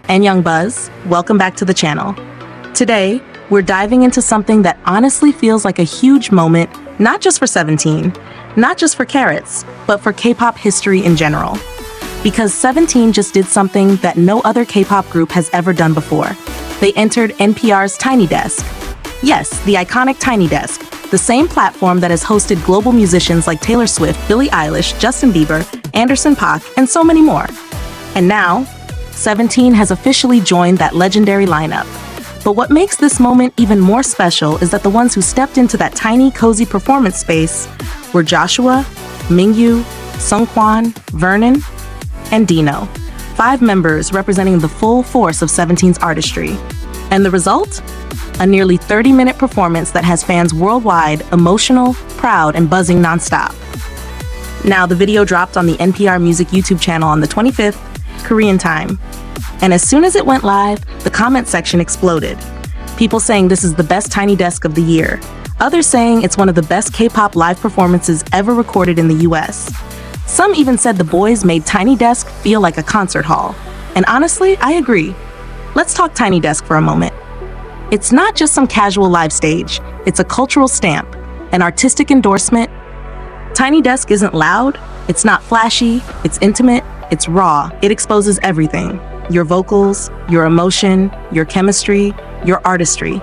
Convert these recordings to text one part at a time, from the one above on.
And Young Buzz, welcome back to the channel. Today, we're diving into something that honestly feels like a huge moment, not just for 17, not just for CARATs, but for K-pop history in general. Because 17 just did something that no other K-pop group has ever done before. They entered NPR's Tiny Desk. Yes, the iconic Tiny Desk, the same platform that has hosted global musicians like Taylor Swift, Billie Eilish, Justin Bieber, Anderson .Paak, and so many more. And now, 17 has officially joined that legendary lineup. But what makes this moment even more special is that the ones who stepped into that tiny, cozy performance space were Joshua, Mingyu, Seungkwan, Vernon, and Dino, 5 members representing the full force of 17's artistry. And the result? A nearly 30-minute performance that has fans worldwide emotional, proud, and buzzing nonstop. Now, the video dropped on the NPR Music YouTube channel on the 25th, Korean time. And as soon as it went live, the comment section exploded. People saying this is the best Tiny Desk of the year. Others saying it's one of the best K-pop live performances ever recorded in the US. Some even said the boys made Tiny Desk feel like a concert hall. And honestly, I agree. Let's talk Tiny Desk for a moment. It's not just some casual live stage. It's a cultural stamp, an artistic endorsement. Tiny Desk isn't loud, it's not flashy, it's intimate, it's raw. It exposes everything. Your vocals, your emotion, your chemistry, your artistry.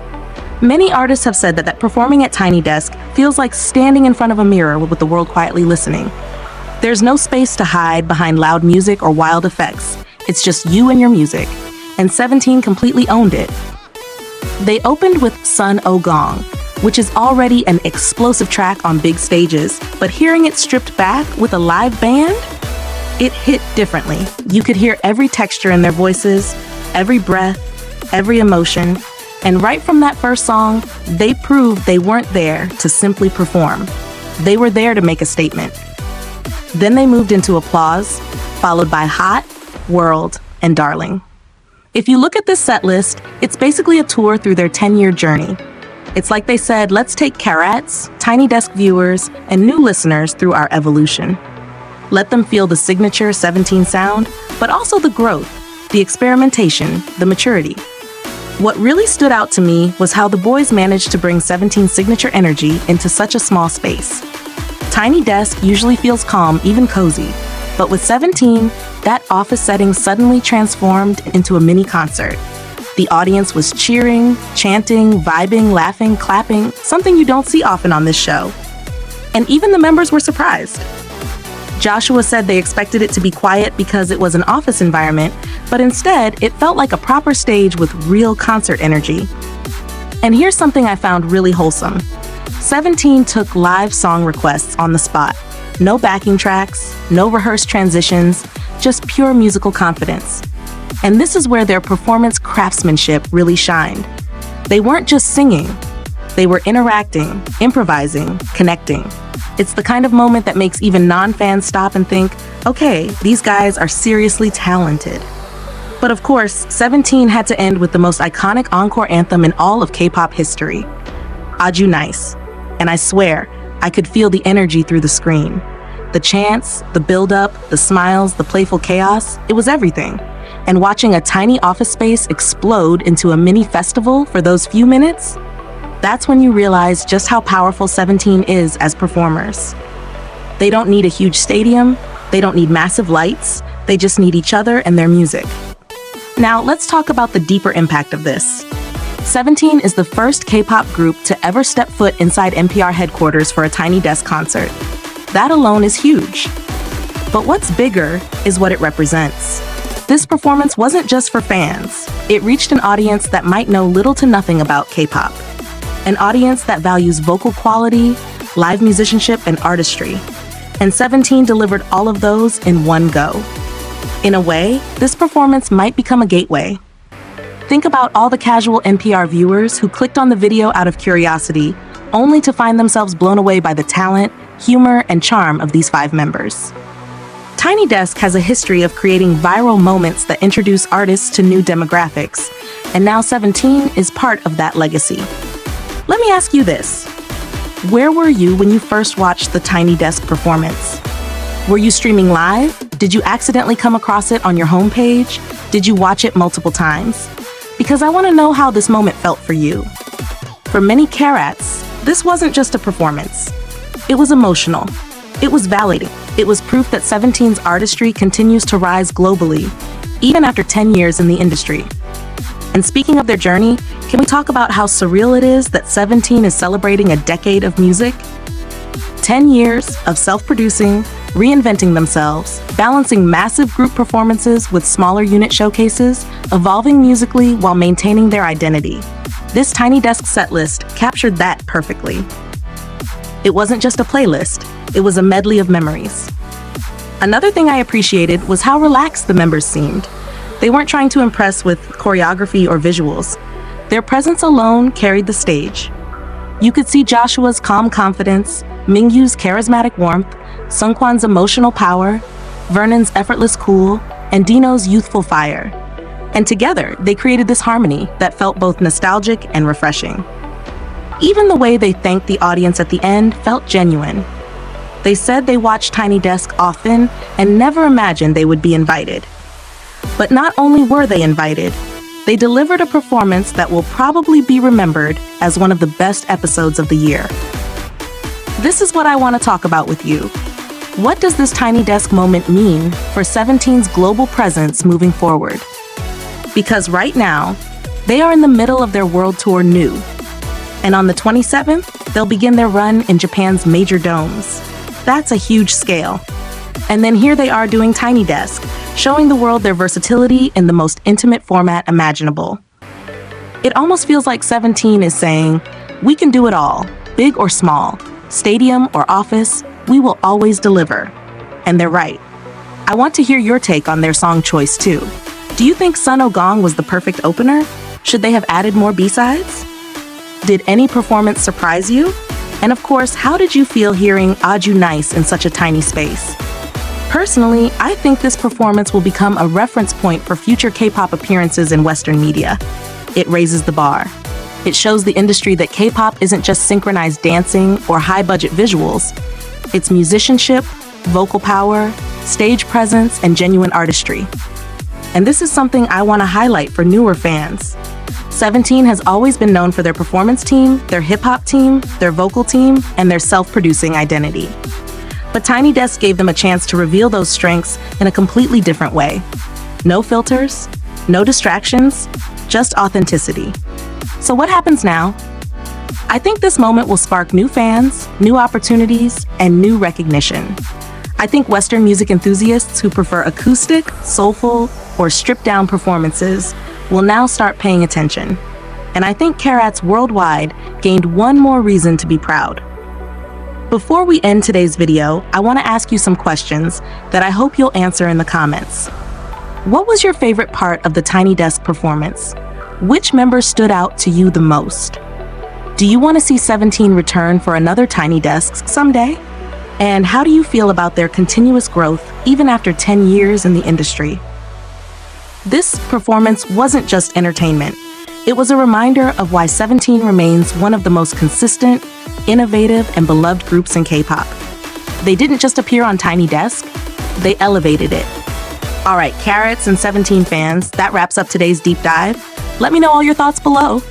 Many artists have said that performing at Tiny Desk feels like standing in front of a mirror with the world quietly listening. There's no space to hide behind loud music or wild effects. It's just you and your music. And 17 completely owned it. They opened with Oh Gong, which is already an explosive track on big stages, but hearing it stripped back with a live band, it hit differently. You could hear every texture in their voices, every breath, every emotion. And right from that first song, they proved they weren't there to simply perform. They were there to make a statement. Then they moved into Applause, followed by Hot, World, and Darling. If you look at this set list, it's basically a tour through their 10-year journey. It's like they said, let's take CARATs, Tiny Desk viewers, and new listeners through our evolution. Let them feel the signature 17 sound, but also the growth, the experimentation, the maturity. What really stood out to me was how the boys managed to bring 17's signature energy into such a small space. Tiny Desk usually feels calm, even cozy, but with 17, that office setting suddenly transformed into a mini concert. The audience was cheering, chanting, vibing, laughing, clapping, something you don't see often on this show. And even the members were surprised. Joshua said they expected it to be quiet because it was an office environment, but instead, it felt like a proper stage with real concert energy. And here's something I found really wholesome. 17 took live song requests on the spot. No backing tracks, no rehearsed transitions, just pure musical confidence. And this is where their performance craftsmanship really shined. They weren't just singing, they were interacting, improvising, connecting. It's the kind of moment that makes even non-fans stop and think, okay, these guys are seriously talented. But of course, 17 had to end with the most iconic encore anthem in all of K-pop history, Aju NICE. And I swear, I could feel the energy through the screen. The chants, the build-up, the smiles, the playful chaos, it was everything. And watching a tiny office space explode into a mini festival for those few minutes, that's when you realize just how powerful 17 is as performers. They don't need a huge stadium, they don't need massive lights, they just need each other and their music. Now, let's talk about the deeper impact of this. 17 is the first K-pop group to ever step foot inside NPR headquarters for a Tiny Desk concert. That alone is huge. But what's bigger is what it represents. This performance wasn't just for fans. It reached an audience that might know little to nothing about K-pop. An audience that values vocal quality, live musicianship, and artistry. And 17 delivered all of those in one go. In a way, this performance might become a gateway. Think about all the casual NPR viewers who clicked on the video out of curiosity, only to find themselves blown away by the talent, humor, and charm of these 5 members. Tiny Desk has a history of creating viral moments that introduce artists to new demographics, and now 17 is part of that legacy. Let me ask you this. Where were you when you first watched the Tiny Desk performance? Were you streaming live? Did you accidentally come across it on your homepage? Did you watch it multiple times? Because I want to know how this moment felt for you. For many CARATs, this wasn't just a performance. It was emotional. It was validating. It was proof that 17's artistry continues to rise globally, even after 10 years in the industry. And speaking of their journey, can we talk about how surreal it is that 17 is celebrating a decade of music? 10 years of self-producing, reinventing themselves, balancing massive group performances with smaller unit showcases, evolving musically while maintaining their identity. This Tiny Desk setlist captured that perfectly. It wasn't just a playlist, it was a medley of memories. Another thing I appreciated was how relaxed the members seemed. They weren't trying to impress with choreography or visuals. Their presence alone carried the stage. You could see Joshua's calm confidence, Mingyu's charismatic warmth, Seungkwan's emotional power, Vernon's effortless cool, and Dino's youthful fire. And together, they created this harmony that felt both nostalgic and refreshing. Even the way they thanked the audience at the end felt genuine. They said they watched Tiny Desk often and never imagined they would be invited. But not only were they invited, they delivered a performance that will probably be remembered as one of the best episodes of the year. This is what I want to talk about with you. What does this Tiny Desk moment mean for 17's global presence moving forward? Because right now, they are in the middle of their world tour New. And on the 27th, they'll begin their run in Japan's major domes. That's a huge scale. And then here they are doing Tiny Desk, showing the world their versatility in the most intimate format imaginable. It almost feels like 17 is saying, we can do it all, big or small, stadium or office, we will always deliver. And they're right. I want to hear your take on their song choice too. Do you think Oh Gong was the perfect opener? Should they have added more B-sides? Did any performance surprise you? And of course, how did you feel hearing Aju NICE in such a tiny space? Personally, I think this performance will become a reference point for future K-pop appearances in Western media. It raises the bar. It shows the industry that K-pop isn't just synchronized dancing or high-budget visuals. It's musicianship, vocal power, stage presence, and genuine artistry. And this is something I want to highlight for newer fans. 17 has always been known for their performance team, their hip-hop team, their vocal team, and their self-producing identity. But Tiny Desk gave them a chance to reveal those strengths in a completely different way. No filters, no distractions, just authenticity. So what happens now? I think this moment will spark new fans, new opportunities, and new recognition. I think Western music enthusiasts who prefer acoustic, soulful, or stripped-down performances will now start paying attention. And I think CARATs worldwide gained one more reason to be proud. Before we end today's video, I want to ask you some questions that I hope you'll answer in the comments. What was your favorite part of the Tiny Desk performance? Which member stood out to you the most? Do you want to see 17 return for another Tiny Desk someday? And how do you feel about their continuous growth even after 10 years in the industry? This performance wasn't just entertainment. It was a reminder of why 17 remains one of the most consistent, innovative, and beloved groups in K-pop. They didn't just appear on Tiny Desk, they elevated it. All right, CARATs and 17 fans, that wraps up today's deep dive. Let me know all your thoughts below.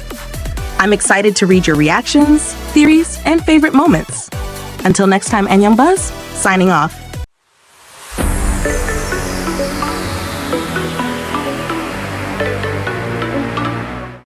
I'm excited to read your reactions, theories, and favorite moments. Until next time, Young Buzz, signing off.